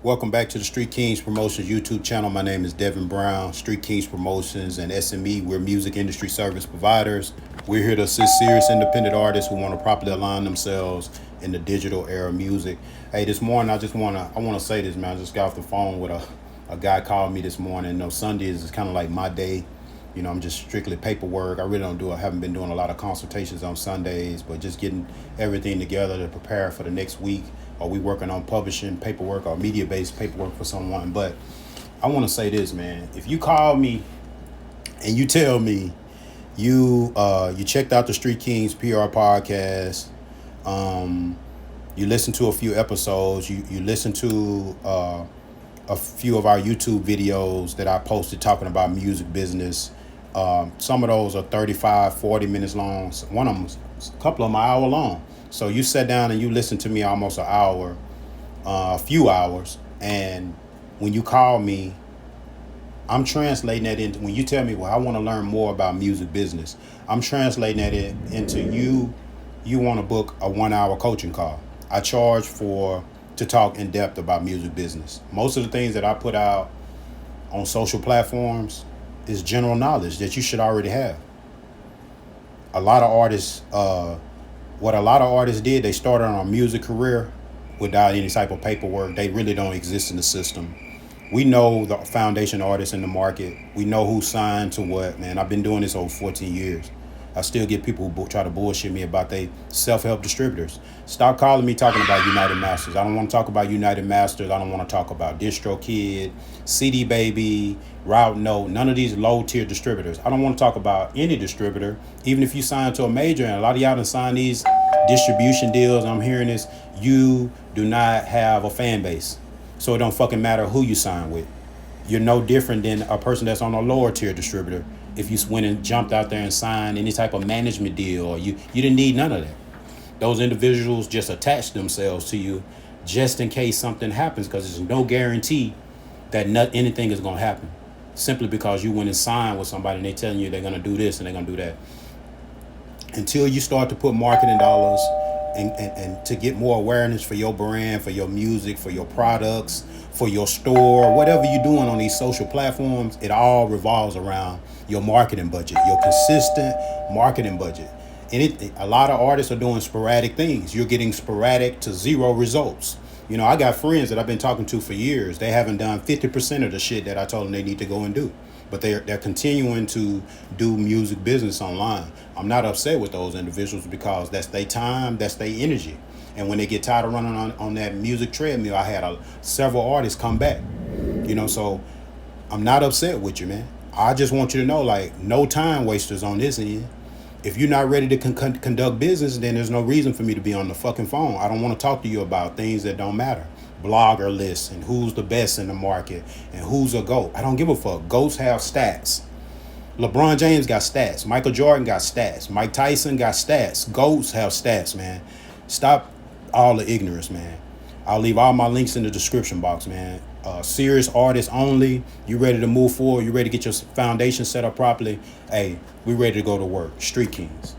Welcome back to the StreetKingz Promotions YouTube channel. My name is Devin Brown. StreetKingz Promotions and SME, we're music industry service providers. We're here to assist serious independent artists who want to properly align themselves in the digital era of music. Hey, this morning I want to say this, man. I just got off the phone with a guy called me this morning. You know, Sundays is kind of like my day. You know, I'm just strictly paperwork. I haven't been doing a lot of consultations on Sundays, but just getting everything together to prepare for the next week. Or we working on publishing paperwork or media-based paperwork for someone. But I want to say this, man. If you call me and you tell me you checked out the StreetKingz PR podcast, you listened to a few episodes, you listened to a few of our YouTube videos that I posted talking about music business. Some of those are 35, 40 minutes long. One of them, a couple of them are an hour long. So you sat down and you listened to me almost an hour, a few hours. And when you call me, I'm translating that into, when you tell me, well, I want to learn more about music business, I'm translating that into you want to book a 1 hour coaching call. I charge to talk in depth about music business. Most of the things that I put out on social platforms is general knowledge that you should already have. What a lot of artists did, they started on a music career without any type of paperwork. They really don't exist in the system. We know the foundation artists in the market. We know who's signed to what, man. I've been doing this over 14 years. I still get people who try to bullshit me about they self-help distributors. Stop calling me talking about United Masters. I don't want to talk about United Masters. I don't want to talk about DistroKid, CD Baby, Route Note, none of these low-tier distributors. I don't want to talk about any distributor, even if you sign to a major, and a lot of y'all done signed these distribution deals. I'm hearing this. You do not have a fan base. So it don't fucking matter who you sign with. You're no different than a person that's on a lower tier distributor. If you went and jumped out there and signed any type of management deal, or you didn't need none of that. Those individuals just attach themselves to you just in case something happens, because there's no guarantee that anything is going to happen. Simply because you went and signed with somebody and they're telling you they're going to do this and they're going to do that. Until you start to put marketing dollars and to get more awareness for your brand, for your music, for your products, for your store, whatever you're doing on these social platforms, it all revolves around your marketing budget, your consistent marketing budget. And a lot of artists are doing sporadic things. You're getting sporadic to zero results. You know, I got friends that I've been talking to for years. They haven't done 50% of the shit that I told them they need to go and do. But they're continuing to do music business online. I'm not upset with those individuals because that's their time, that's their energy. And when they get tired of running on that music treadmill, I had several artists come back. You know, so I'm not upset with you, man. I just want you to know, like, no time wasters on this end. If you're not ready to conduct business, then there's no reason for me to be on the fucking phone. I don't want to talk to you about things that don't matter. Blogger lists and who's the best in the market and who's a GOAT. I don't give a fuck. GOATs have stats. LeBron James got stats. Michael Jordan got stats. Mike Tyson got stats. GOATs have stats, man. Stop all the ignorance, man. I'll leave all my links in the description box, man. Serious artists only. You ready to move forward? You ready to get your foundation set up properly? Hey, we ready to go to work. StreetKingz.